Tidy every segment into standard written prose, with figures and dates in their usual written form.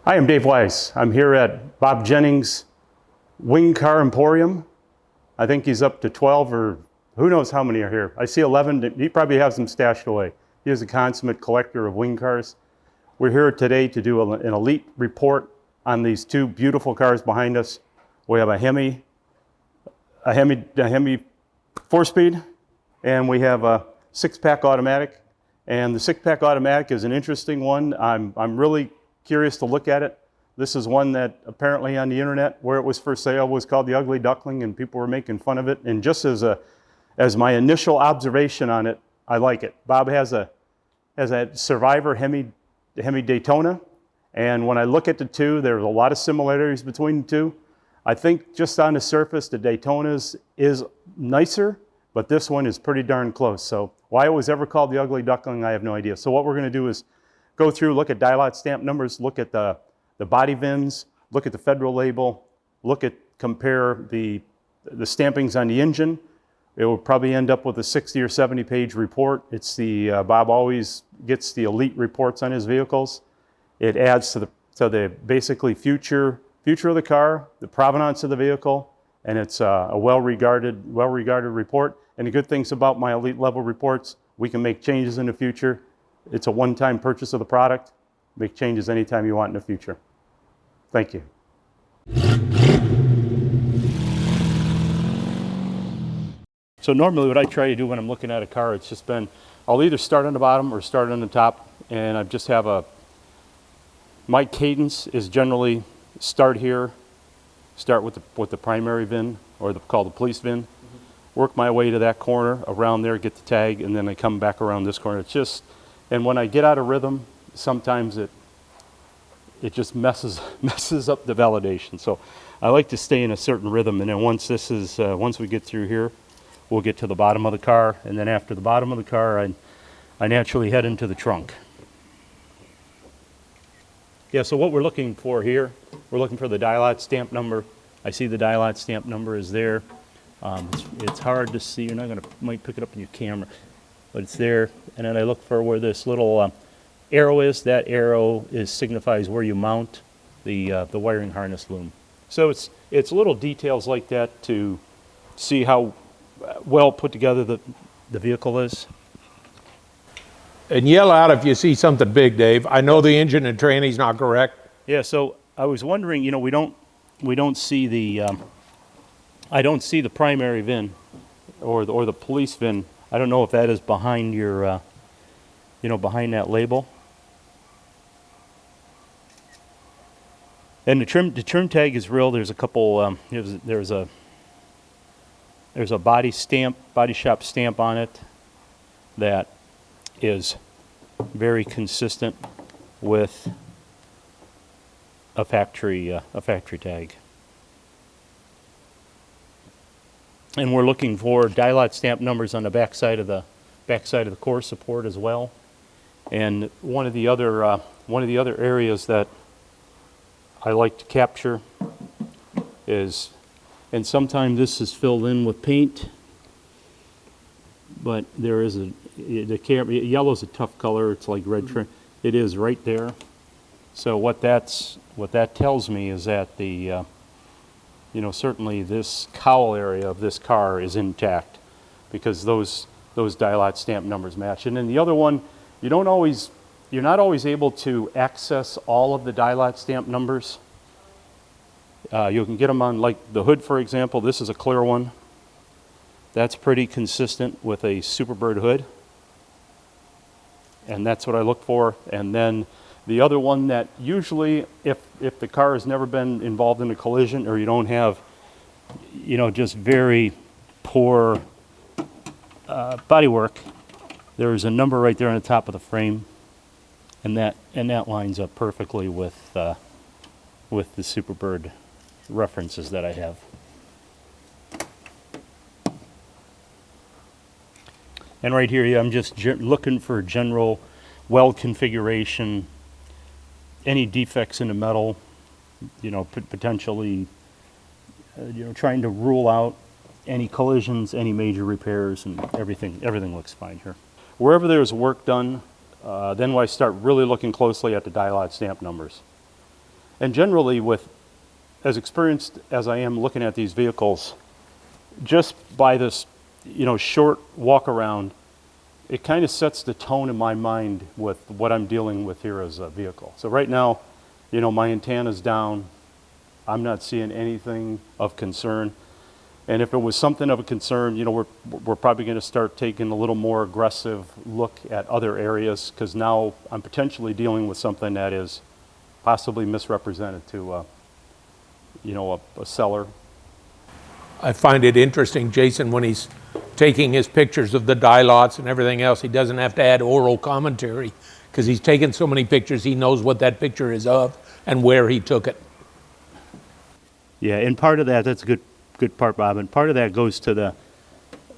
Hi, I'm Dave Weiss. I'm here at Bob Jennings' Wing Car Emporium. I think he's up to 12 or who knows how many are here. I see 11. He probably has them stashed away. He is a consummate collector of wing cars. We're here today to do an elite report on these two beautiful cars behind us. We have a Hemi 4-speed, and we have a 6-pack automatic. And the 6-pack automatic is an interesting one. I'm really curious to look at it. This is one that apparently on the internet where it was for sale was called the Ugly Duckling, and people were making fun of it. And just as my initial observation on it, I like it. Bob has a Survivor Hemi Daytona, and when I look at the two, there's a lot of similarities between the two. I think just on the surface, the Daytona's is nicer, but this one is pretty darn close. So why it was ever called the Ugly Duckling, I have no idea. So what we're going to do is go through, look at die lot stamp numbers, look at the body VINs, look at the federal label, compare the stampings on the engine. It will probably end up with a 60 or 70 page report. It's Bob always gets the elite reports on his vehicles. It adds to the basically future of the car, the provenance of the vehicle, and it's a well-regarded report. And the good things about my elite level reports, we can make changes in the future. It's a one-time purchase of the product. Make changes anytime you want in the future. Thank you. So normally what I try to do when I'm looking at a car, it's just been, I'll either start on the bottom or start on the top, and I just have my cadence is generally start here, start with the primary VIN, or called the police VIN, work my way to that corner, around there, get the tag, and then I come back around this corner. It's just, and when I get out of rhythm, sometimes it just messes up the validation. So I like to stay in a certain rhythm, and then once we get through here, we'll get to the bottom of the car, and then after the bottom of the car, I naturally head into the trunk. Yeah, so what we're looking for here, we're looking for the die lot stamp number. I see the die lot stamp number is there. It's hard to see. Might pick it up in your camera, but it's there. And then I look for where this little arrow is. That arrow signifies where you mount the wiring harness loom. So it's little details like that to see how well put together the vehicle is. And yell out if you see something big, Dave. I know the engine and tranny's not correct. Yeah, so I was wondering, we don't see the I don't see the primary VIN or the police VIN. I don't know if that is behind your behind that label. And the trim tag is real. There's a couple there's a body shop stamp on it that is very consistent with a factory tag. And we're looking for die lot stamp numbers on the backside of the core support as well. And one of the other areas that I like to capture is, and sometimes this is filled in with paint, but there is yellow is a tough color. It's like red trim. It is right there. So what that tells me is that certainly this cowl area of this car is intact because those die lot stamp numbers match. And then the other one, you're not always able to access all of the die lot stamp numbers. You can get them on, like the hood, for example. This is a clear one. That's pretty consistent with a Superbird hood. And that's what I look for. And then the other one that usually, if the car has never been involved in a collision, or you don't have, just very poor bodywork, there's a number right there on the top of the frame, and that lines up perfectly with the Superbird references that I have. And right here, I'm just looking for general weld configuration, any defects in the metal, potentially, trying to rule out any collisions, any major repairs, and everything looks fine here. Wherever there's work done, then I start really looking closely at the die lot stamp numbers. And generally, with as experienced as I am looking at these vehicles, just by this, short walk around, it kind of sets the tone in my mind with what I'm dealing with here as a vehicle. So right now, my antenna's down. I'm not seeing anything of concern. And if it was something of a concern, we're probably going to start taking a little more aggressive look at other areas, because now I'm potentially dealing with something that is possibly misrepresented to, a seller. I find it interesting, Jason, when he's taking his pictures of the die lots and everything else, he doesn't have to add oral commentary, because he's taken so many pictures, he knows what that picture is of and where he took it. Yeah, and part of that's a good part, Bob, and part of that goes to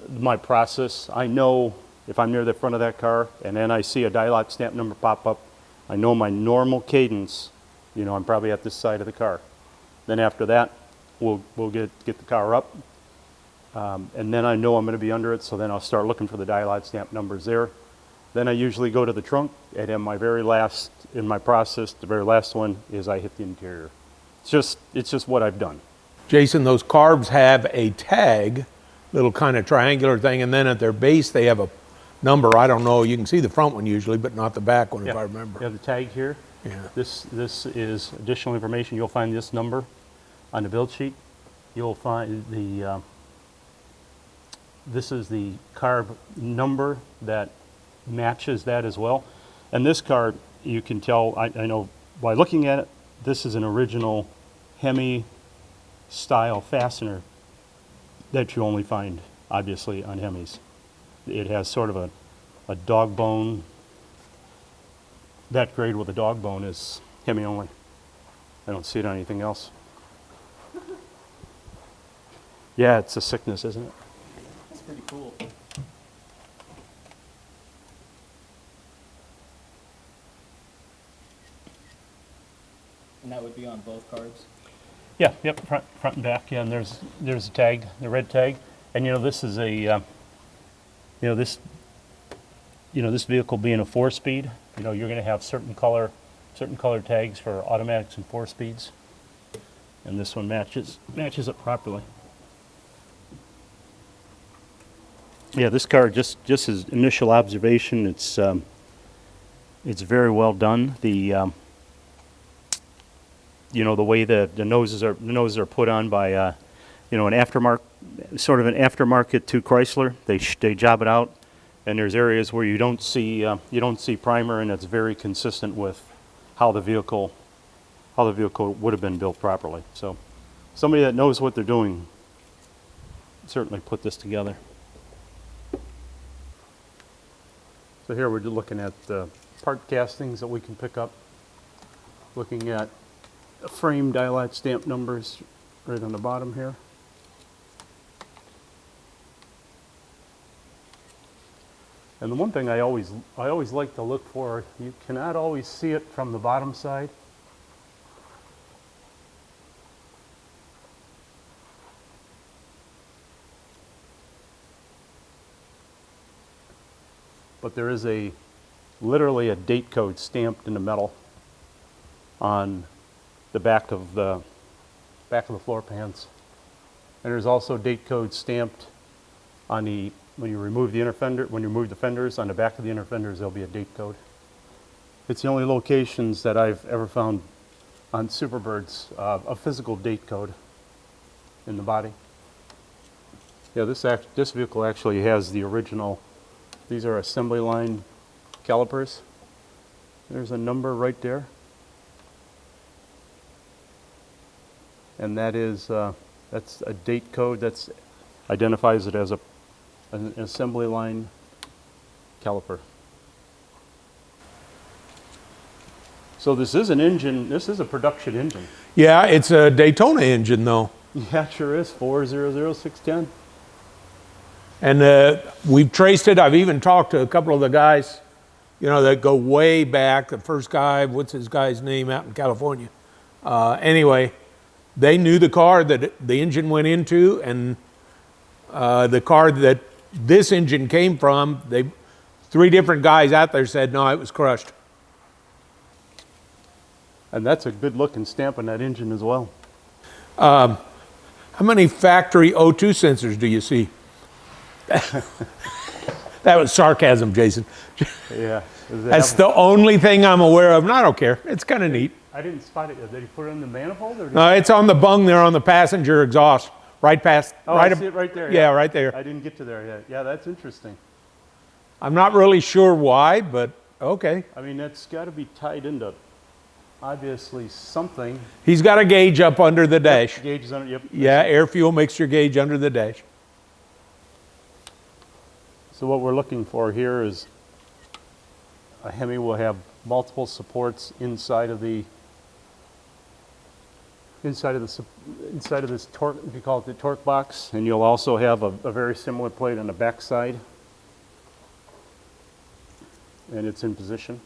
my process. I know if I'm near the front of that car and then I see a die lot stamp number pop up, I know my normal cadence, I'm probably at this side of the car. Then after that, we'll get the car up, and then I know I'm going to be under it, so then I'll start looking for the die lot stamp numbers there. Then I usually go to the trunk, and then in my process, the very last one is I hit the interior. It's just what I've done. Jason, those carbs have a tag, little kind of triangular thing, and then at their base they have a number. I don't know, you can see the front one usually, but not the back one, if I remember. You have the tag here. Yeah. This is additional information. You'll find this number on the build sheet. You'll find this is the carb number that matches that as well. And this car, you can tell, I know by looking at it, this is an original Hemi style fastener that you only find, obviously, on Hemis. It has sort of a dog bone. That grade with a dog bone is Hemi only. I don't see it on anything else. Yeah, it's a sickness, isn't it? That's pretty cool. And that would be on both carbs? Yeah, yep, front and back. Yeah, and there's a tag, the red tag, and this is a, this vehicle being a 4-speed, you're going to have certain color tags for automatics and 4 speeds, and this one matches it properly. Yeah, this car just as initial observation, it's very well done. The the way the noses are put on by an aftermarket, sort of an aftermarket to Chrysler. They job it out, and there's areas where you don't see primer, and it's very consistent with how the vehicle would have been built properly. So somebody that knows what they're doing certainly put this together. So here we're looking at part castings that we can pick up, looking at frame die lot stamp numbers right on the bottom here. And the one thing I always like to look for, you cannot always see it from the bottom side. But there is literally a date code stamped in the metal on the back of the floor pans, and there's also date code stamped on when you remove the fenders on the back of the inner fenders. There'll be a date code. It's the only locations that I've ever found on Superbirds a physical date code in the body. Yeah, this vehicle actually has the original. These are assembly line calipers. There's a number right there. And that's a date code that identifies it as an assembly line caliper. So this is an engine, this is a production engine. Yeah, it's a Daytona engine though. Yeah, it sure is, 400610. And we've traced it. I've even talked to a couple of the guys, that go way back. The first guy, what's his guy's name out in California? Anyway, they knew the car that the engine went into, and the car that this engine came from, 3 different guys out there said, no, it was crushed. And that's a good looking stamp on that engine as well. How many factory O2 sensors do you see? That was sarcasm, Jason. Yeah. That's the only thing I'm aware of, and I don't care. It's kind of neat. I didn't spot it yet. Did he put it in the manifold? Or No, it's on the bung there on the passenger exhaust, right past. Oh, right I see it right there. Yeah, right there. I didn't get to there yet. Yeah, that's interesting. I'm not really sure why, but okay. I mean, that's got to be tied into obviously something. He's got a gauge up under the dash. Gauges on it, yep. Yeah, air fuel mixture gauge under the dash. So what we're looking for here is a Hemi will have multiple supports inside of this torque, if you call it the torque box, and you'll also have a very similar plate on the back side, and it's in position.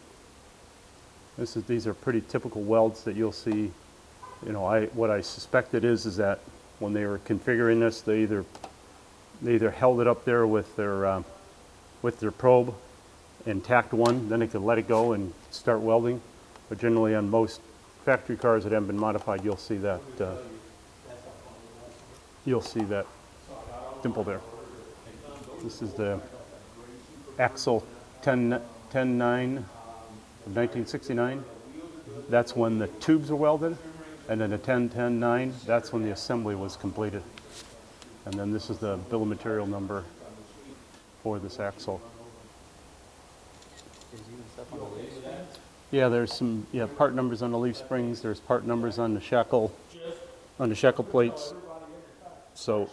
These are pretty typical welds that you'll see. You know, what I suspect it is that when they were configuring this, they either held it up there with their probe and tacked one, then they could let it go and start welding. But generally on most factory cars that haven't been modified, you'll see that dimple there. This is the axle 10-9 of 1969. That's when the tubes were welded, and then the 10-10-9, that's when the assembly was completed. And then this is the bill of material number for this axle. Yeah, there's some part numbers on the leaf springs. There's part numbers on the shackle plates. So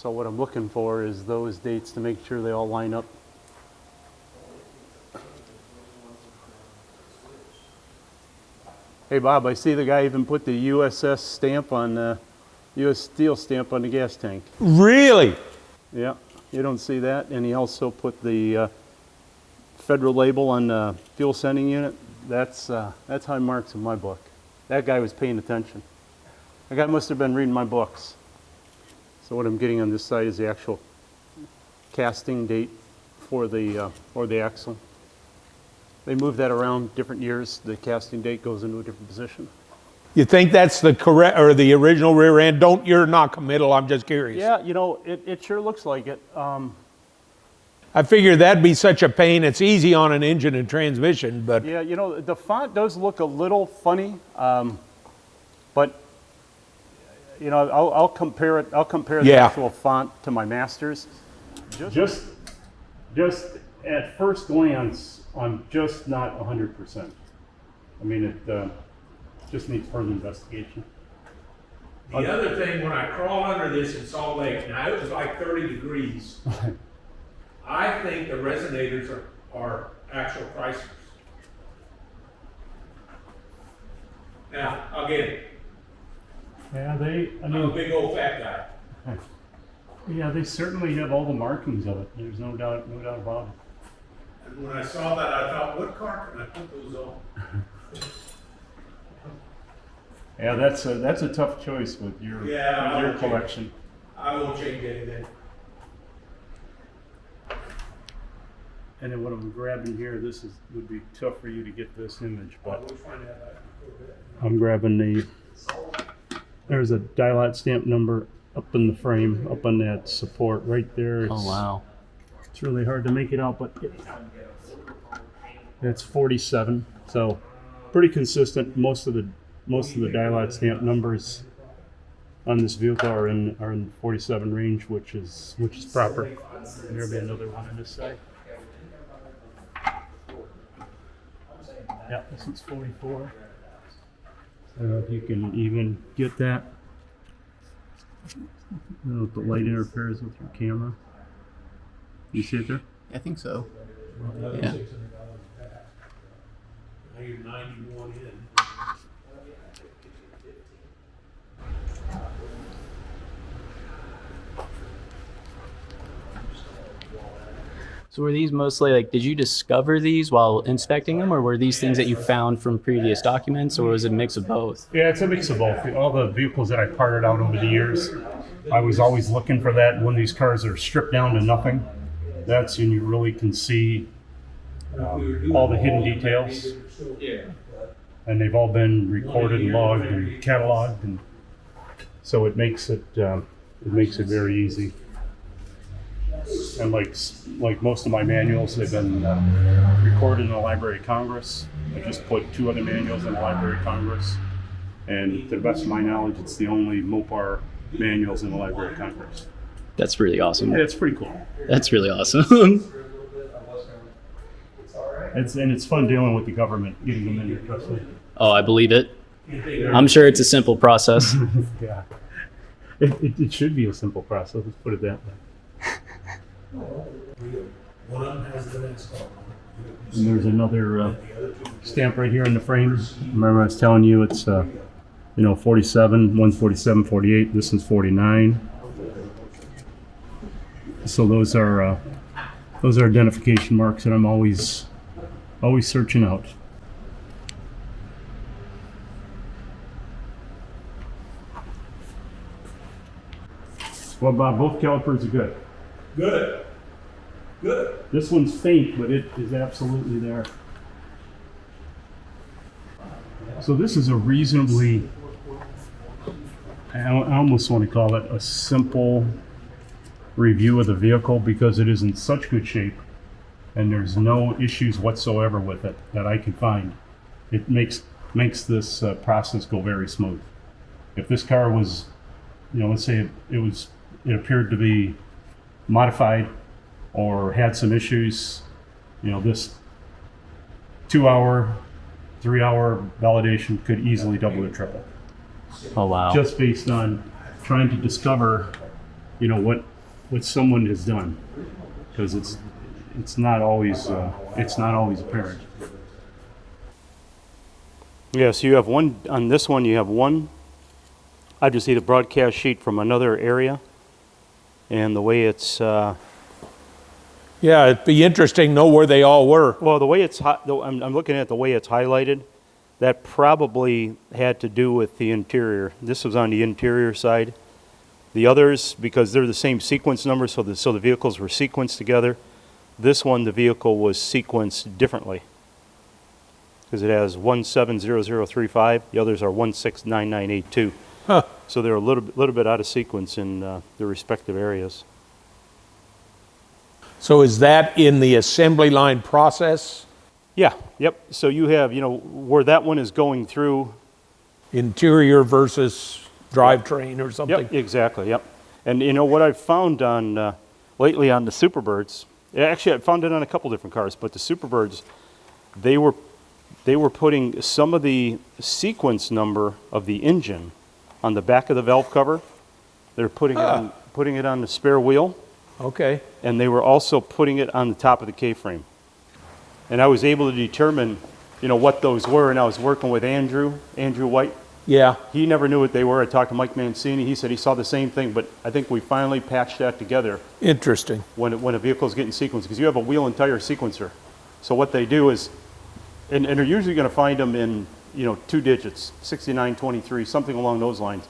what I'm looking for is those dates to make sure they all line up. Hey Bob, I see the guy even put the USS stamp on U.S. Steel stamp on the gas tank. Really? Yeah, you don't see that. And he also put the federal label on the fuel sending unit. That's high marks in my book. That guy was paying attention. That guy must have been reading my books. So what I'm getting on this side is the actual casting date for the axle. They move that around different years. The casting date goes into a different position. You think that's the correct or the original rear end? You're not committal. I'm just curious. Yeah, you know, it sure looks like it. I figured that'd be such a pain. It's easy on an engine and transmission, but Yeah, you know, the font does look a little funny, but you know, I'll compare it. I'll compare the Yeah. actual font to my Masters. Just at first glance, I'm just not 100%. I mean, it just needs further investigation. the other thing, when I crawled under this in Salt Lake, now it was like 30 degrees. I think the resonators are actual Chryslers. Now, again, Yeah, I'm a big old fat guy. yeah, they certainly have all the markings of it. There's no doubt about it. And when I saw that, I thought, what car can I put those on? Yeah, that's a tough choice with your collection. I won't change anything. And then what I'm grabbing here, would be tough for you to get this image, but I'm grabbing there's a dial-out stamp number up in the frame, up on that support right there. Oh wow. It's really hard to make it out, but it's 47. So pretty consistent. Most of the dial-out stamp numbers on this vehicle are in the 47 range, which is proper. And there'll be another one on this side. Yeah, this is 44. If you can even get that. I don't know if the light interferes with your camera. You see it there? I think so. Now Yeah. you're 91 in. So were these mostly like, did you discover these while inspecting them, or were these things that you found from previous documents, or was it a mix of both? Yeah, it's a mix of both. All the vehicles that I parted out over the years, I was always looking for that. When these cars are stripped down to nothing, that's when you really can see all the hidden details. And they've all been recorded and logged and cataloged, and so it makes it very easy. And like most of my manuals, they've been recorded in the Library of Congress. I just put 2 other manuals in the Library of Congress, and to the best of my knowledge, it's the only Mopar manuals in the Library of Congress. That's really awesome. Yeah, it's pretty cool. That's really awesome. It's fun dealing with the government, getting them in there, trust me. Oh, I believe it. I'm sure it's a simple process. Yeah, it should be a simple process. Let's put it that way. And there's another stamp right here in the frame. Remember I was telling you it's 47, one's 47, 48, this one's 49. So those are identification marks that I'm always searching out. Well, Bob, both calipers are good. Good. This one's faint, but it is absolutely there. So this is a reasonably, I almost want to call it a simple review of the vehicle because it is in such good shape and there's no issues whatsoever with it that I can find. It makes this process go very smooth. If this car was, let's say it appeared to be modified or had some issues, this 2-hour, 3-hour validation could easily double or triple. Oh, wow. Just based on trying to discover, what someone has done, because it's not always apparent. Yes, you have one on this one. You have one. I just need a broadcast sheet from another area, and the way it's. Yeah, it'd be interesting to know where they all were. Well, the way I'm looking at the way it's highlighted, that probably had to do with the interior. This was on the interior side. The others, because they're the same sequence number, so the vehicles were sequenced together. This one, the vehicle was sequenced differently, because it has 170035. The others are 169982. Huh. So they're a little bit out of sequence in their respective areas. So is that in the assembly line process? Yeah. Yep. So you have, where that one is going through. Interior versus drivetrain or something? Yep. Exactly. Yep. And what I've found on lately on the Superbirds. Actually, I found it on a couple different cars, but the Superbirds, they were putting some of the sequence number of the engine on the back of the valve cover. They're putting it on the spare wheel. Okay. And they were also putting it on the top of the K-frame. And I was able to determine, what those were, and I was working with Andrew White. Yeah. He never knew what they were. I talked to Mike Mancini. He said he saw the same thing, but I think we finally patched that together. Interesting. When a vehicle's getting sequenced, because you have a wheel and tire sequencer. So what they do is, and they're usually going to find them in, 2 digits, 6923, something along those lines.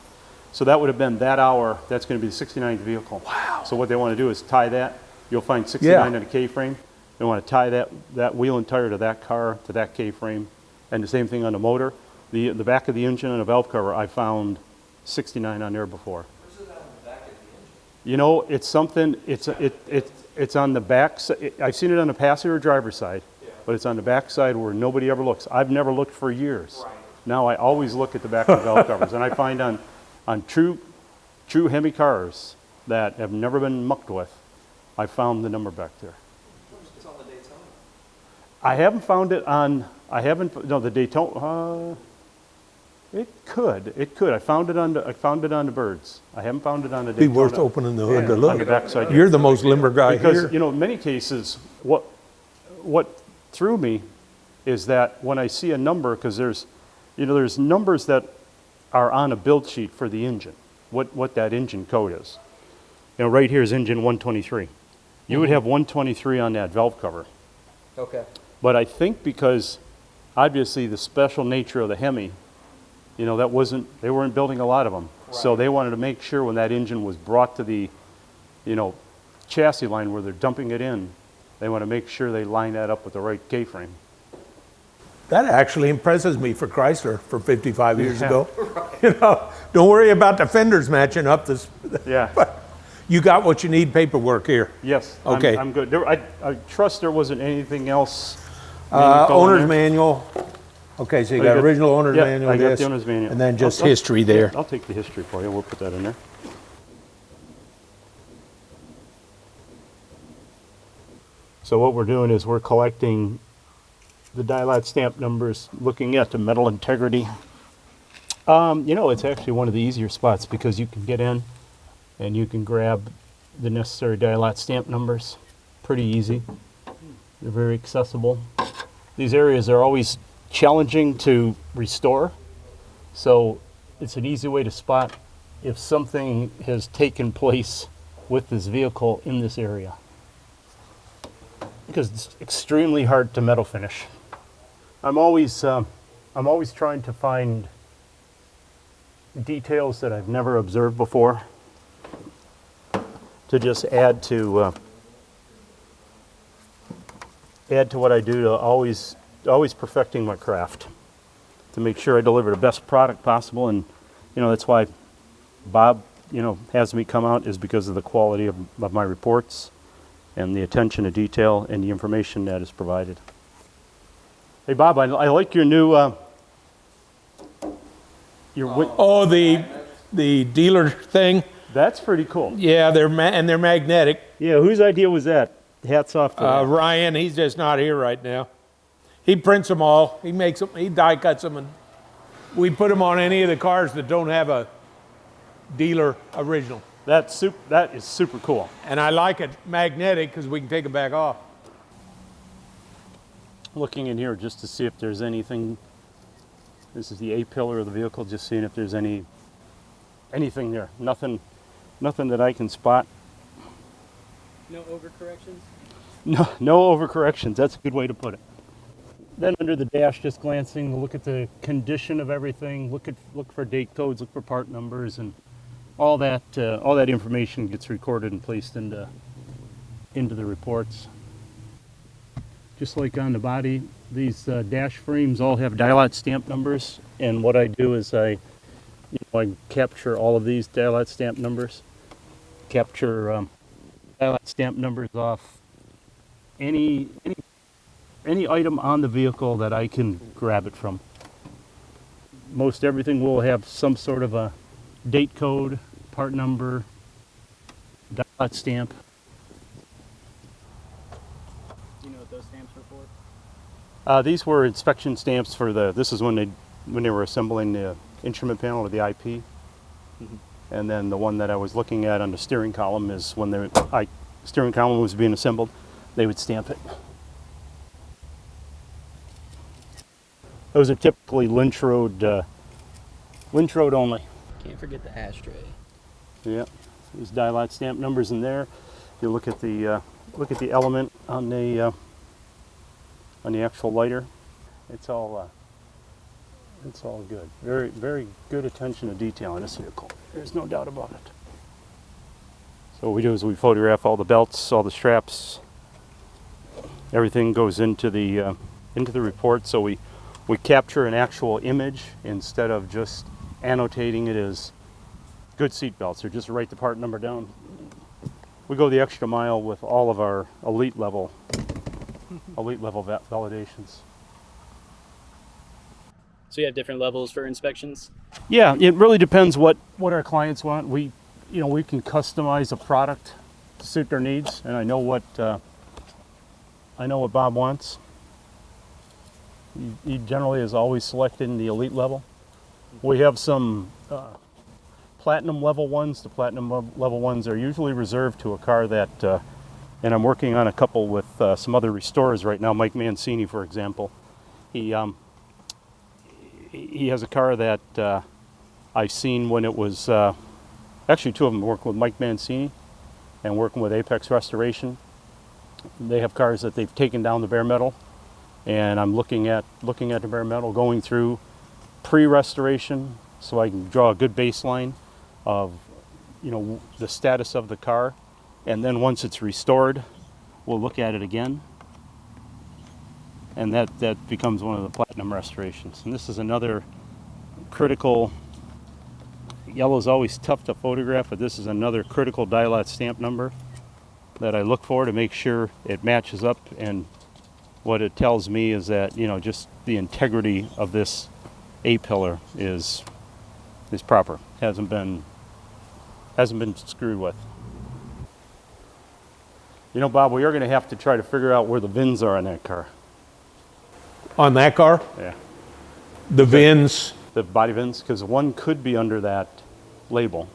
So that would have been that hour. That's going to be the 69th vehicle. Wow. So what they want to do is tie that. You'll find 69 on a K-frame. They want to tie that wheel and tire to that car, to that K-frame. And the same thing on the motor. The back of the engine and a valve cover, I found 69 on there before. Where's it on the back of the engine? It's something, it's on the back, I've seen it on the passenger driver's side, but it's on the back side where nobody ever looks. I've never looked for years. Right. Now I always look at the back of the valve covers, and I find on true Hemi cars that have never been mucked with, I found the number back there. It's on the Daytona. I haven't found it on, the Daytona, it could. I found it on the Birds. I haven't found it on the Be Daytona. worth opening the hood to On the look. backside. You're the most limber guy Because, here. in many cases, what threw me is that when I see a number, because there's numbers that are on a build sheet for the engine, what that engine code is. Right here is engine 123. You would have 123 on that valve cover. Okay. But I think because, obviously, the special nature of the Hemi, they weren't building a lot of them. Right. So they wanted to make sure when that engine was brought to the, chassis line where they're dumping it in, They want to make sure they line that up with the right K-frame. That actually impresses me for Chrysler for 55 years Yeah. ago. You know, don't worry about the fenders matching up. This, Yeah. you got what you need paperwork here. Yes. Okay. I'm good. I trust there wasn't anything else. Owner's manual. Okay, so you got original owner's Yeah, manual. I got this, the owner's manual. and then just I'll- history there. I'll take the history for you. We'll put that in there. So what we're doing is we're collecting the die-lot stamp numbers, looking at the metal integrity. You know, it's actually one of the easier spots because you can get in and you can grab the necessary die-lot stamp numbers. Pretty easy. They're very accessible. These areas are always challenging to restore, so it's an easy way to spot if something has taken place with this vehicle in this area, because it's extremely hard to metal finish. I'm always trying to find details that I've never observed before to just add to what I do, to always perfecting my craft, to make sure I deliver the best product possible. And you know, that's why Bob, you know, has me come out, is because of the quality of my reports and the attention to detail and the information that is provided. Hey Bob, I like your new Oh, the dealer thing. that's pretty cool. Yeah, they're magnetic. Yeah, whose idea was that? Hats off to that. Ryan, he's just not here right now. He prints them all. He makes them. He die cuts them, and we put them on any of the cars that don't have a dealer original. That is super cool. And I like it magnetic because we can take it back off. Looking in here just to see if there's anything. This is the A-pillar of the vehicle, just seeing if there's anything there. Nothing that I can spot. No overcorrections? No overcorrections. That's a good way to put it. Then under the dash, just glancing, look at the condition of everything. Look for date codes, look for part numbers, and all that information gets recorded and placed into the reports. Just like on the body, these dash frames all have die-lot stamp numbers, and what I do is I capture all of these die-lot stamp numbers, capture die-lot stamp numbers off any item on the vehicle that I can grab it from. Most everything will have some sort of a date code, part number, die-lot stamp. Do you know what those stamps were for? These were inspection stamps for this is when they were assembling the instrument panel or the IP. Mm-hmm. And then the one that I was looking at on the steering column is when the steering column was being assembled, they would stamp it. Those are typically Lynch Road only. Can't forget the ashtray. Yeah, there's die-lot stamp numbers in there. You look at the element on the actual lighter. It's all good. Very, very good attention to detail in this vehicle. There's no doubt about it. So what we do is we photograph all the belts, all the straps. Everything goes into the report. So we capture an actual image instead of just annotating it as good seat belts, or just write the part number down. We go the extra mile with all of our elite level validations. So you have different levels for inspections? Yeah, it really depends what our clients want. We can customize a product to suit their needs, and I know what Bob wants. He generally is always selecting the elite level. We have some platinum level ones. The platinum level ones are usually reserved to a car that, and I'm working on a couple with some other restorers right now. Mike Mancini, for example, he has a car that I've seen when it was actually two of them working with Mike Mancini and working with Apex Restoration. They have cars that they've taken down the bare metal, and I'm looking at the bare metal, going through pre-restoration so I can draw a good baseline of the status of the car, and then once it's restored, we'll look at it again. And that becomes one of the platinum restorations. And this is another critical, yellow's always tough to photograph, but this is another critical die-lot stamp number that I look for to make sure it matches up. And what it tells me is that, you know, just the integrity of this A-pillar is proper. Hasn't been screwed with. You know, Bob, we are going to have to try to figure out where the VINs are on that car. On that car, Yeah, the VINs. the body VINs, because one could be under that label.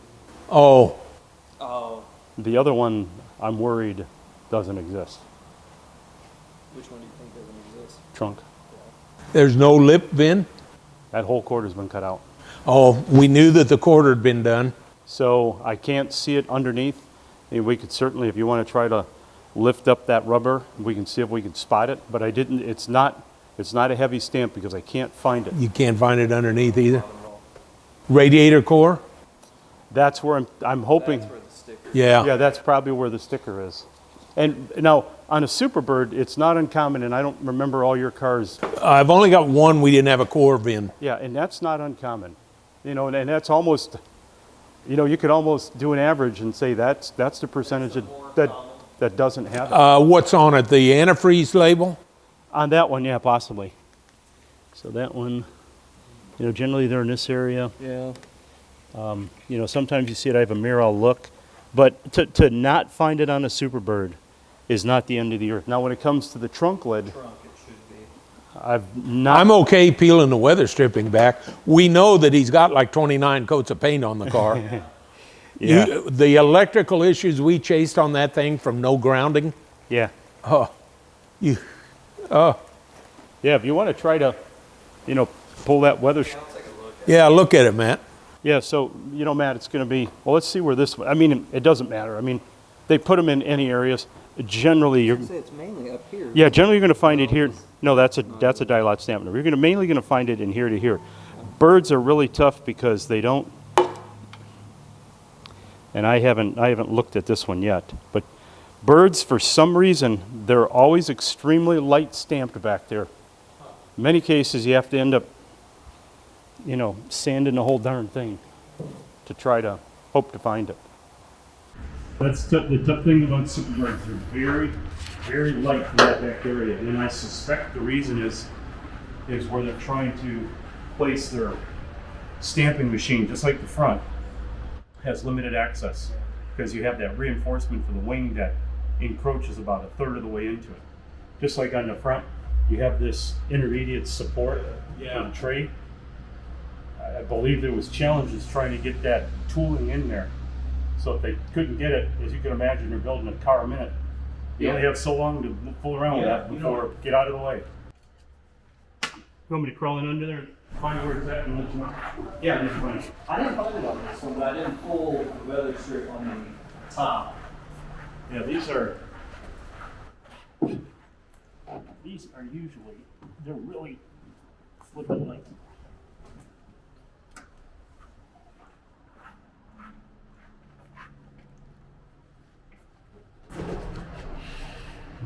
Oh, Oh, The other one, I'm worried, doesn't exist. which one do you think doesn't exist? Trunk. there's no lip VIN. That whole quarter's been cut out. Oh, we knew that the quarter had been done. So I can't see it underneath. And we could certainly, if you want to try to lift up that rubber, we can see if we can spot it. But I didn't. It's not a heavy stamp because I can't find it. You can't find it underneath either. Radiator core. That's where I'm hoping. That's where the sticker. Yeah. Yeah, that's probably where the sticker is. And now on a Superbird, it's not uncommon, and I don't remember all your cars. I've only got one. We didn't have a core VIN. Yeah, and that's not uncommon. You know, and that's almost. You know, you could almost do an average and say that's the percentage that doesn't have it. What's on it? The antifreeze label. On that one, yeah, possibly. So that one, you know, generally they're in this area. Yeah. You know, sometimes you see it, I have a mirror, I'll look. But to not find it on a Superbird is not the end of the earth. Now, when it comes to the trunk lid, Trunk, it should be. I've not. I'm okay peeling the weather stripping back. We know that he's got like 29 coats of paint on the car. Yeah. The electrical issues we chased on that thing from no grounding. Yeah. Oh, Yeah, if you want to try to, you know, pull that weather. yeah, look at it, Matt. Yeah, so, you know, Matt, it's going to be, well, let's see where this one, I mean, it doesn't matter. I mean, they put them in any areas. Generally, you're, Say it's mainly up here. yeah, generally you're going to find it here. No, that's a die-lot stamp number. You're mainly going to find it in here to here. Birds are really tough because they don't, and I haven't looked at this one yet, but birds, for some reason, they're always extremely light stamped back there. In many cases, you have to end up, you know, sanding the whole darn thing to try to hope to find it. That's the tough thing about Superbirds. They're very, very light in that back area, and I suspect the reason is where they're trying to place their stamping machine, just like the front, has limited access because you have that reinforcement for the wing that encroaches about a third of the way into it. Just like on the front, you have this intermediate support for the tray. I believe there was challenges trying to get that tooling in there. So if they couldn't get it, as you can imagine, they're building a car a minute. You only have so long to fool around with that before get out of the way. You want me to crawl in under there and find where it's at and let you know? Yeah, that's fine. I didn't find it on this one, but I didn't pull the weather strip on the top. Yeah, these are usually, they're really flipping like.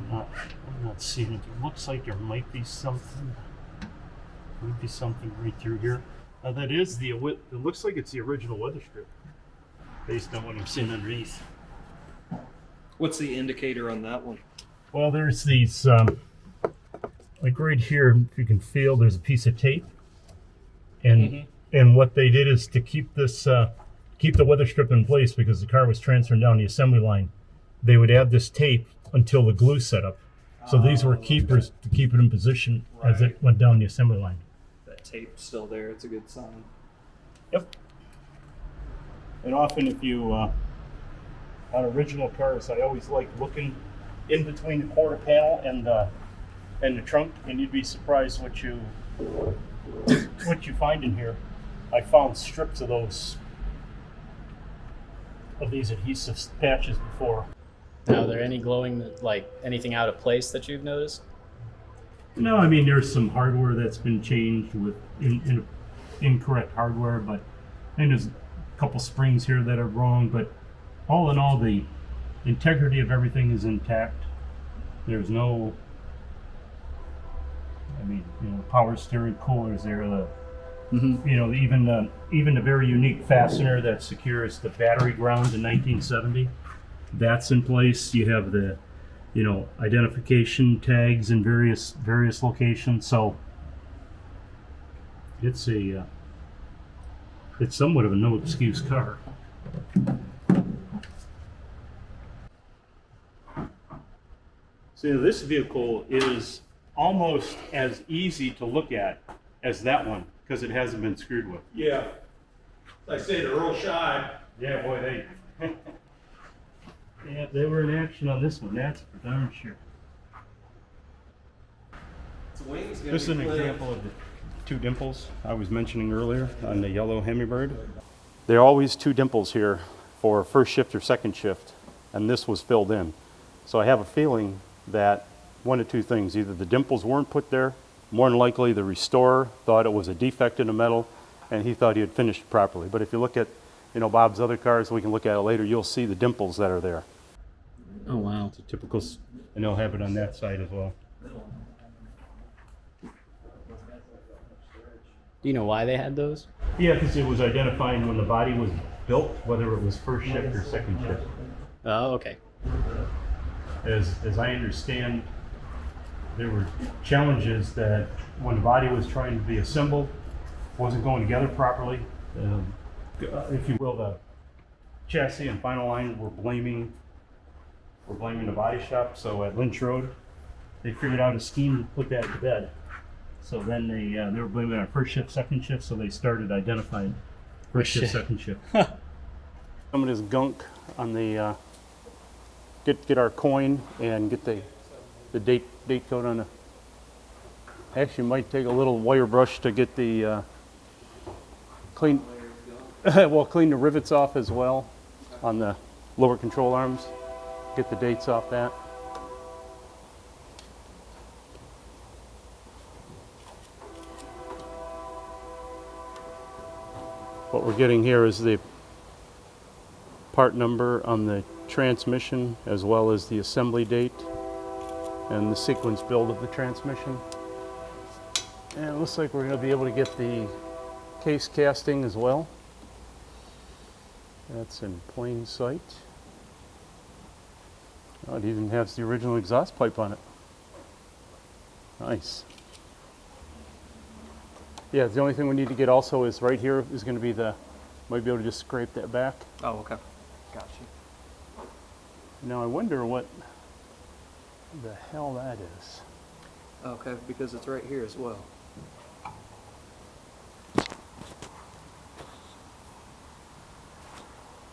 I'm not seeing it. It looks like there might be something. Might be something right through here. That is the. It looks like it's the original weather strip, based on what I'm seeing underneath. What's the indicator on that one? Well, there's these, like right here, if you can feel, there's a piece of tape, and what they did is to keep this, keep the weather strip in place because the car was transferring down the assembly line. They would add this tape until the glue set up. So these were keepers to keep it in position as it went down the assembly line. That tape's still there. It's a good sign. Yep. And often, if you on original cars, I always like looking in between the quarter panel and the trunk, and you'd be surprised what you find in here. I found strips of these adhesive patches before. Now, are there any glowing, like anything out of place that you've noticed? No, I mean there's some hardware that's been changed with incorrect hardware, and there's a couple springs here that are wrong. But all in all, the integrity of everything is intact. There's no, I mean, power steering coolers there. Even the very unique fastener that secures the battery ground in 1970. That's in place. You have the, identification tags in various locations. So it's somewhat of a no excuse car. So this vehicle is almost as easy to look at as that one because it hasn't been screwed with. Yeah. Like I say, they're real shy. Yeah, boy, they were in action on this one. That's for darn sure. This is an example of the two dimples I was mentioning earlier on the Yellow Hemi Bird. There are always two dimples here for first shift or second shift, and this was filled in. So I have a feeling that one of two things: either the dimples weren't put there, more than likely the restorer thought it was a defect in the metal, and he thought he had finished it properly. But if you look at, Bob's other cars, we can look at it later, you'll see the dimples that are there. Oh, wow. It's a typical, and they'll have it on that side as well. Do you know why they had those? Yeah, because it was identifying when the body was built, whether it was first shift or second shift. Oh, okay. As I understand, there were challenges that when the body was trying to be assembled, wasn't going together properly. If you will, the chassis and final line were blaming the body shop. So at Lynch Road, they figured out a scheme to put that to bed. So then they were blaming it on first shift, second shift. So they started identifying first shift, second shift. Some of this gunk on the get our coin and get the date code on the. Actually, might take a little wire brush to get the clean. Clean the rivets off as well on the lower control arms. Get the dates off that. What we're getting here is the part number on the transmission as well as the assembly date and the sequence build of the transmission. And it looks like we're going to be able to get the case casting as well. That's in plain sight. Oh, it even has the original exhaust pipe on it. Nice. Yeah, the only thing we need to get also is right here is going to be might be able to just scrape that back. Oh, okay. Got you. Now I wonder what the hell that is. Okay, because it's right here as well.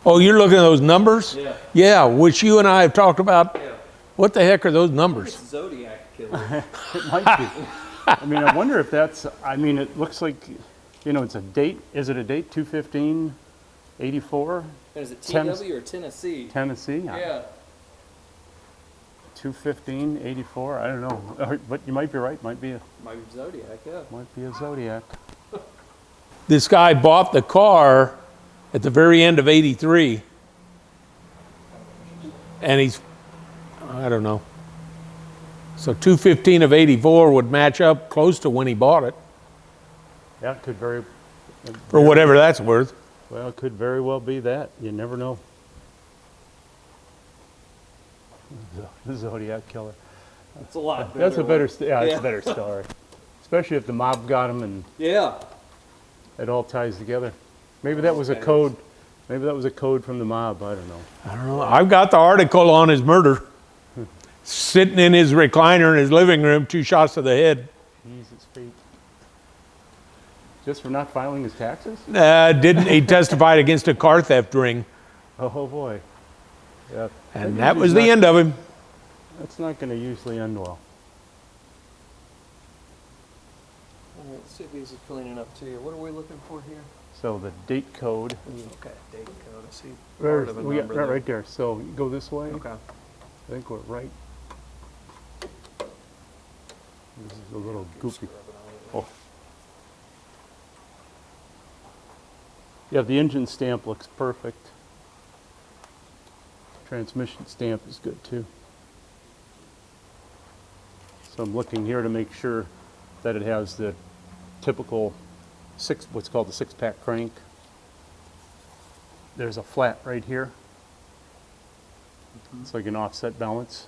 Oh, you're looking at those numbers? Yeah. Yeah, which you and I have talked about. Yeah. What the heck are those It's numbers? Zodiac Killer. It might be. I mean, I wonder if that's, it looks like, it's a date. Is it a date 2/15/84? Is it Tennes- TW or Tennessee? Tennessee? Yeah. 2/15/84? I don't know. But you might be right. Might be a Zodiac, yeah. Zodiac. This guy bought the car at the very end of '83, and I don't know. So 2/15/84 would match up close to when he bought it, Yeah, it could for whatever that's worth. well, it could very well be that. You never know. The Zodiac Killer. It's a lot better. That's a better, one. it's Yeah. a better story. Especially if the mob got him and Yeah. it all ties together. Maybe that was a Okay. code. Maybe that was a code from the mob. I don't know. I don't know. I've got the article on his murder. Sitting in his recliner in his living room, 2 shots to the head. Jesus feet. Just for not filing his taxes? Didn't he testified against a car theft ring? Oh boy. Yeah. And that was the end of him. That's not going to usually end well. All right, let's see if these are clean enough to you. What are we looking for here? So the date code. Okay, date code. I see There's, part of a we got number there. right there. So you go this way. Okay. I think we're right. This is a little goopy. Oh. Yeah, the engine stamp looks perfect. Transmission stamp is good too. So I'm looking here to make sure that it has the typical what's called the 6-pack crank. There's a flat right here. It's like an offset balance.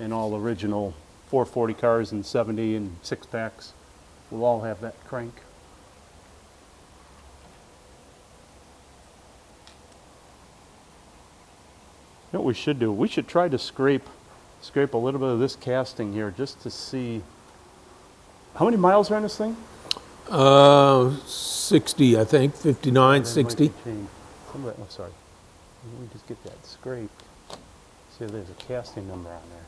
And all original 440 cars and 70 and 6-packs will all have that crank. You know what we should do? We should try to scrape a little bit of this casting here just to see. How many miles are on this thing? 60, I think, 59, 60. Some of that, oh, sorry. Let me just get that scraped. See if there's a casting number on there.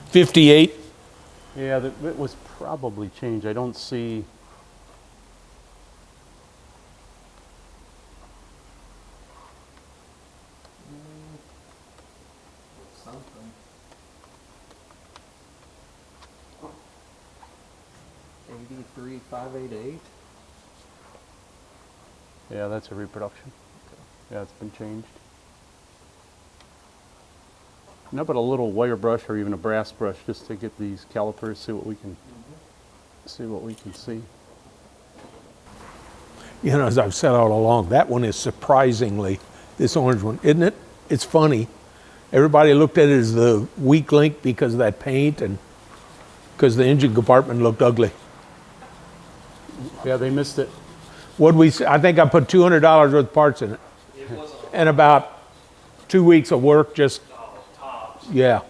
58. Yeah, it was probably changed. I don't see. Something. 83,588. Yeah, that's a reproduction. Yeah, it's been changed. How about a little wire brush or even a brass brush just to get these calipers, see what we can see. You know, as I've said all along, that one is surprisingly, this orange one, isn't it? It's funny. Everybody looked at it as the weak link because of that paint and because the engine compartment looked ugly. Yeah, they missed it. I think I put $200 worth of parts in it. It wasn't And about 2 weeks of work just, tops. yeah.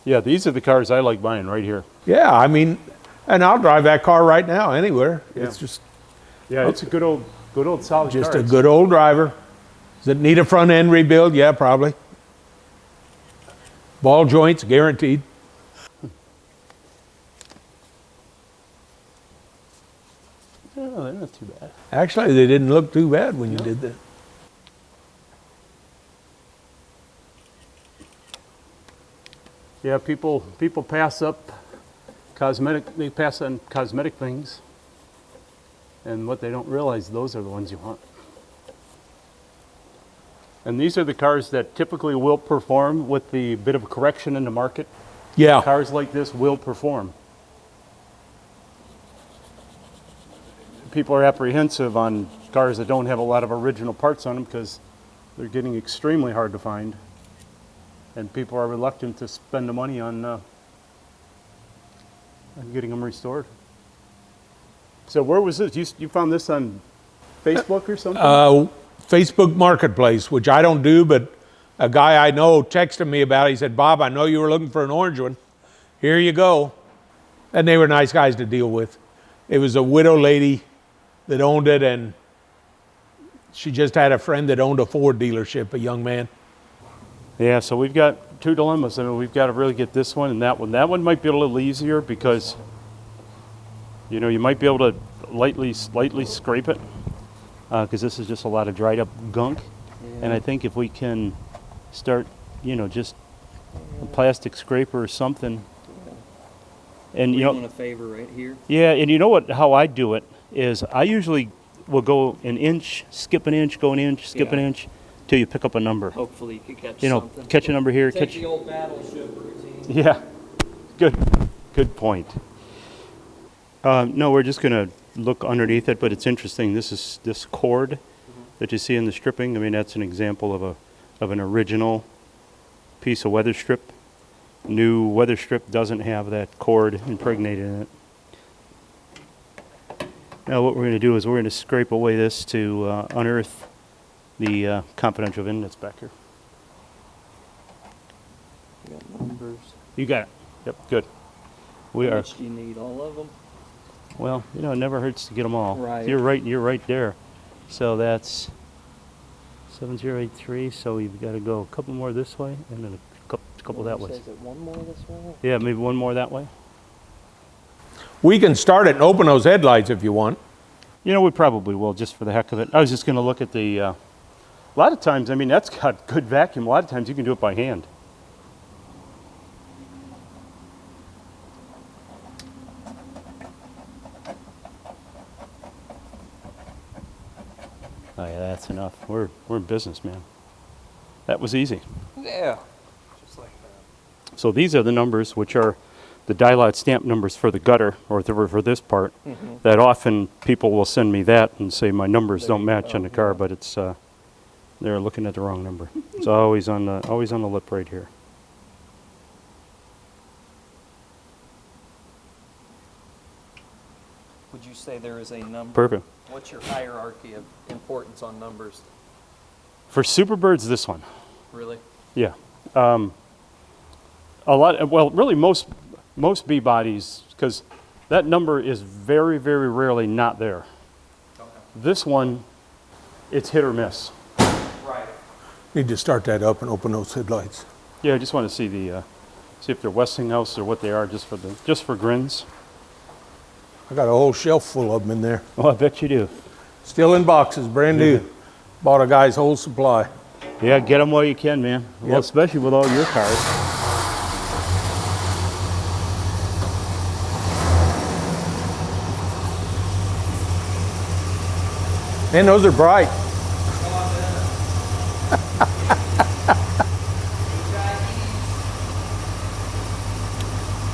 Yeah, these are the cars I like buying right here. Yeah, I mean, and I'll drive that car right now anywhere. Yeah. It's just Yeah, it's a good old solid car. a good old driver. Does it need a front end rebuild? Yeah, probably. Ball joints, guaranteed. Oh, they're not too bad. Actually, they didn't look too bad when you did that. Yeah, people pass up they pass on cosmetic things, and what they don't realize, those are the ones you want. And these are the cars that typically will perform with the bit of a correction in the market. Yeah. Cars like this will perform. People are apprehensive on cars that don't have a lot of original parts on them because they're getting extremely hard to find. And people are reluctant to spend the money on getting them restored. So where was this? You found this on Facebook or something? Facebook Marketplace, which I don't do, but a guy I know texted me about it. He said, Bob, I know you were looking for an orange one. Here you go. And they were nice guys to deal with. It was a widow lady that owned it, and she just had a friend that owned a Ford dealership, a young man. Yeah, so we've got two dilemmas. I mean, we've got to really get this one and that one. That one might be a little easier because, you know, you might be able to lightly scrape it because this is just a lot of dried up gunk. Yeah. And I think if we can start, you know, just a plastic scraper or something. And, you know, Doing a favor right here. yeah, and you know what? How I do it is I usually will go an inch, skip an inch, go an inch, skip an Yeah. inch, till you pick up a number. Hopefully you can catch You know, something. catch a number here, Take catch. the old battleship routine. Yeah, good point. No, we're just gonna look underneath it, but it's interesting. This is this cord that you see in the stripping. I mean, that's an example of an original piece of weather strip. New weather strip doesn't have that cord impregnated in it. Now what we're going to do is we're going to scrape away this to unearth the confidential VIN that's back here. You got numbers. You got it. Yep, good. We How are. much do you need? All of them? Well, you know, it never hurts to get them all. Right. You're right there. So that's 7083. So you've got to go a couple more this way and then a couple that way. Says it one more this way? Yeah, maybe one more that way. We can start it and open those headlights if you want. You know, we probably will just for the heck of it. I was just going to look at the, a lot of times, I mean, that's got good vacuum. A lot of times you can do it by hand. Oh yeah, that's enough. We're in business, man. That was easy. Yeah. Just like that. So these are the numbers, which are the die lot stamp numbers for the gutter, or for this part. That often people will send me that and say my numbers don't match on the car, but it's they're looking at the wrong number. It's always on the lip right here. Would you say there is a number? Perfect. What's your hierarchy of importance on numbers? For Superbirds, this one. Really? Yeah. A lot. Well, really, most B bodies, because that number is very, very rarely not there. Okay. This one, it's hit or miss. Right. Need to start that up and open those headlights. Yeah, I just want to see see if they're Westinghouse or what they are, just for grins. I got a whole shelf full of them in there. Oh, I bet you do. Still in boxes, brand new. Bought a guy's whole supply. Yeah, get them while you can, man. Well, Yep. especially with all your cars. Man, those are bright.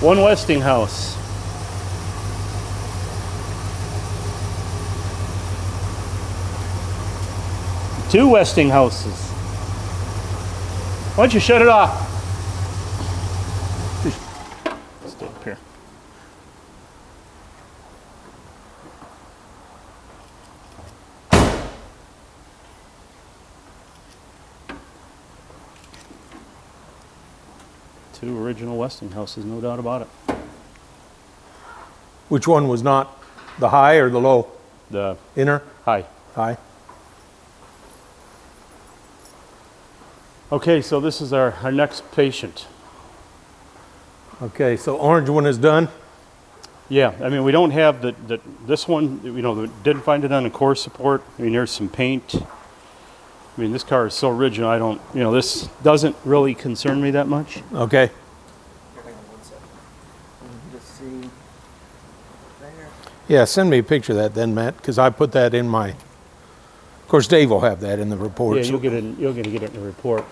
One Westinghouse. Two Westinghouses. Why don't you shut it off? Stay up here. Two original Westinghouses, no doubt about it. Which one was not the high or the low? The Inner? high. High. Okay, so this is our next patient. Okay, so orange one is done. Yeah, I mean, we don't have this one, you know, didn't find it on the core support. I mean, there's some paint. I mean, this car is so original, this doesn't really concern me that much. Okay. Here, hang on 1 second. Just see there. Yeah, send me a picture of that then, Matt, because I put that in my. Of course, Dave will have that in the report. Yeah, so- you're gonna get it in the report.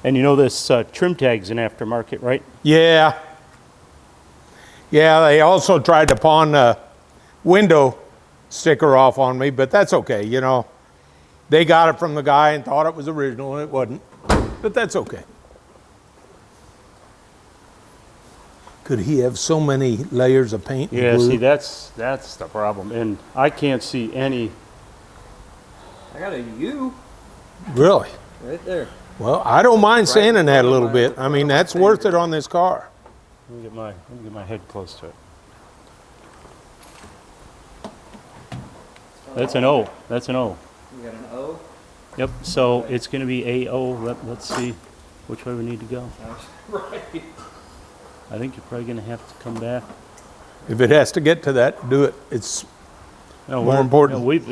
And you know this trim tag's an aftermarket, right? Yeah. Yeah, they also tried to pawn the window sticker off on me, but that's okay, you know. They got it from the guy and thought it was original, and it wasn't. But that's okay. Could he have so many layers of paint and Yeah, glue? see, that's the problem. And I can't see any. I got a U Really? right there. Well, I don't mind Right sanding that a in front of little my- bit. I mean, front of my that's worth finger. it on this car. Let me get my head close to it. That's an O. That's an O. You got an O? Yep. So it's going to be AO. Let's see which way we need to go. Right. I think you're probably going to have to come back. If it has to get to that, do it. It's No, More important. We've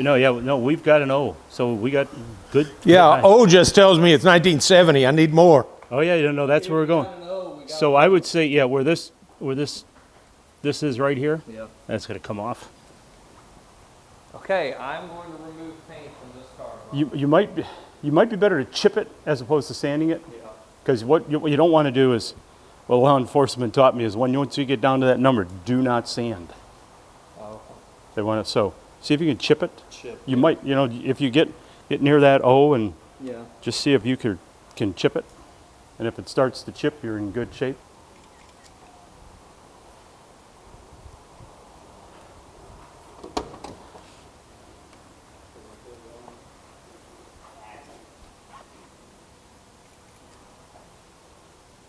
got an O. So we got good. yeah. good O just tells me it's 1970. I need more. Oh yeah, that's where we're going. So I would say, yeah, where this is right here, Yeah. that's going to come off. Okay, I'm going to remove paint from this car. You might be better to chip it as opposed to sanding it, Yeah. because what you don't want to do is, well, law enforcement taught me is once you get down to that number, do not sand. Oh, They want to see if you can chip it. chip. You might, if you get near that O and Yeah. just see if you can chip it, and if it starts to chip, you're in good shape.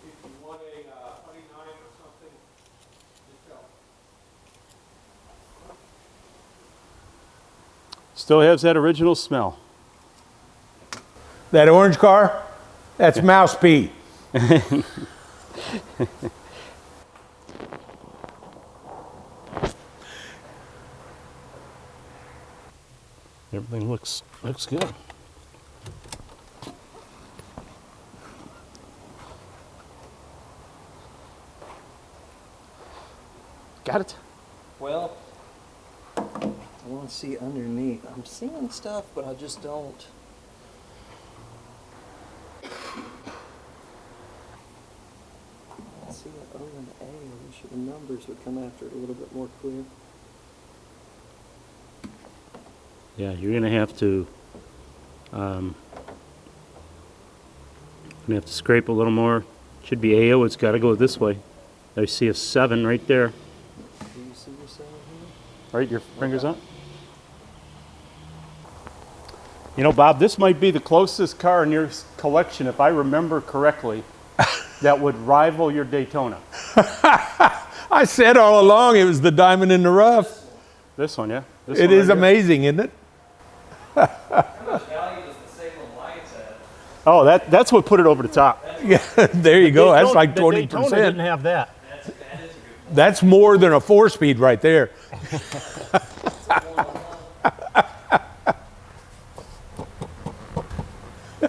If you want a 29 or something, just tell. Still has that original smell. That orange car, that's mouse pee. Everything looks good. Got it. Well, I want to see underneath. I'm seeing stuff, but I just don't. I see that O and A. I wish the numbers would come after it a little bit more clear. Yeah, you're gonna have to scrape a little more. Should be AO. It's got to go this way. I see a 7 right there. Do you see your 7 here? Right, your fingers on. You know, Bob, this might be the closest car in your collection, if I remember correctly, that would rival your Daytona. I said all along it was the diamond in the rough. This one, yeah. This It one is right here. amazing, isn't it? How much value does the Salem lights have? Oh, that's what put it over the top. Yeah, there you go. That's like The Daytona 20%. didn't have that. That is a good point. That's more than a 4-speed right there.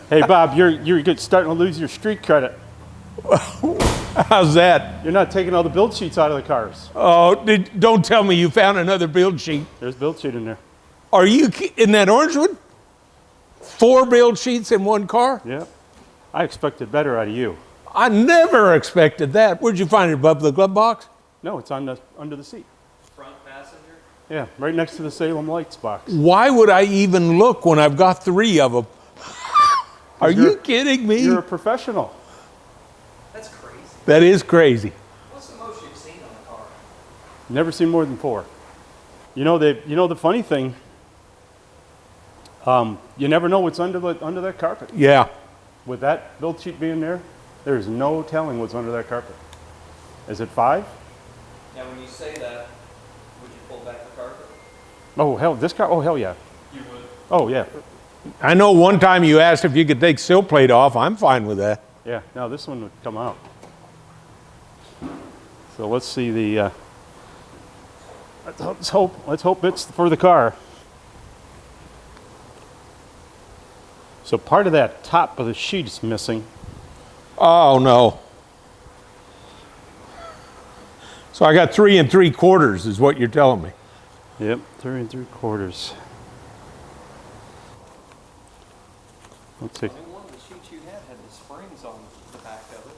Hey, Bob, you're starting to lose your street credit. How's that? You're not taking all the build sheets out of the cars. Oh, don't tell me you found another build sheet. There's build sheet in there. Are you in that orange one? 4 build sheets in one car? Yeah. I expected better out of you. I never expected that. Where'd you find it, above the glove box? No, it's on under the seat. Front passenger? Yeah, right next to the Salem lights box. Why would I even look when I've got 3 of them? Are you kidding me? You're a professional. That's crazy. That is crazy. What's the most you've seen on a car? Never seen more than 4. You know the funny thing. You never know what's under that carpet. Yeah. With that build sheet being there, there's no telling what's under that carpet. Is it 5? Now, when you say that, would you pull back the carpet? Oh hell, this car. Oh hell yeah. You would. Oh yeah. I know one time you asked if you could take sill plate off. I'm fine with that. Yeah. No, this one would come out. So let's see the. Let's hope it's for the car. So part of that top of the sheet is missing. Oh, no. So I got 3 3/4 is what you're telling me. Yep, 3 3/4. Let's see. I think one of the sheets you had the springs on the back of it.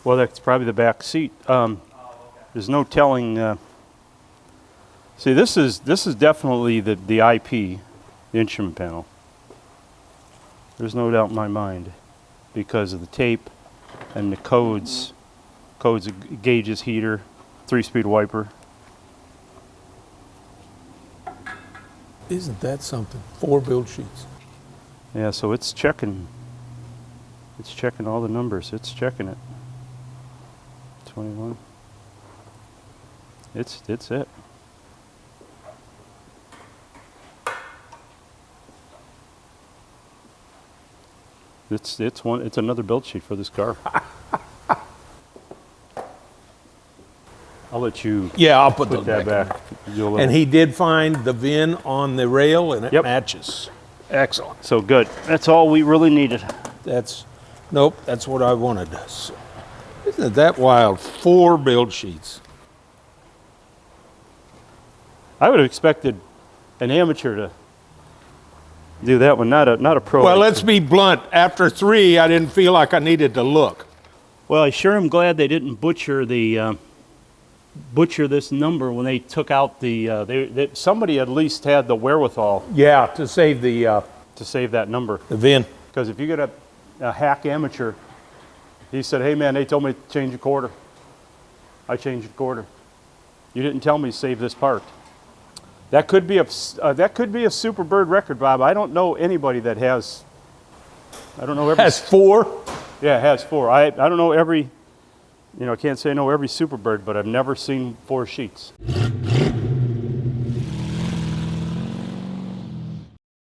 Well, that's probably the back seat. Okay. There's no telling. See, this is definitely the IP, the instrument panel. There's no doubt in my mind, because of the tape and the codes. Codes of gauges, heater, 3-speed wiper. Isn't that something? 4 build sheets. Yeah, so it's checking. It's checking all the numbers. It's checking it. 21. It's it. It's another build sheet for this car. I'll let you Yeah, I'll put put those that back. back. And he did find the VIN on the rail, and it Yep. matches. Excellent. So good. That's all we really needed. Nope, that's what I wanted. So, isn't it that wild? 4 build sheets. I would have expected an amateur to do that one, not a pro. Well, let's be blunt. After 3, I didn't feel like I needed to look. Well, I sure am glad they didn't butcher this number when they took out the. Somebody at least had the wherewithal Yeah, to save the to save that number. VIN. Because if you get a hack amateur, he said, "Hey man, they told me to change a quarter. I changed a quarter. You didn't tell me to save this part." That could be a Superbird record, Bob. I don't know anybody that has. I don't know every. Has 4? Yeah, it has 4. I don't know every. I can't say I know every Superbird, but I've never seen 4 sheets.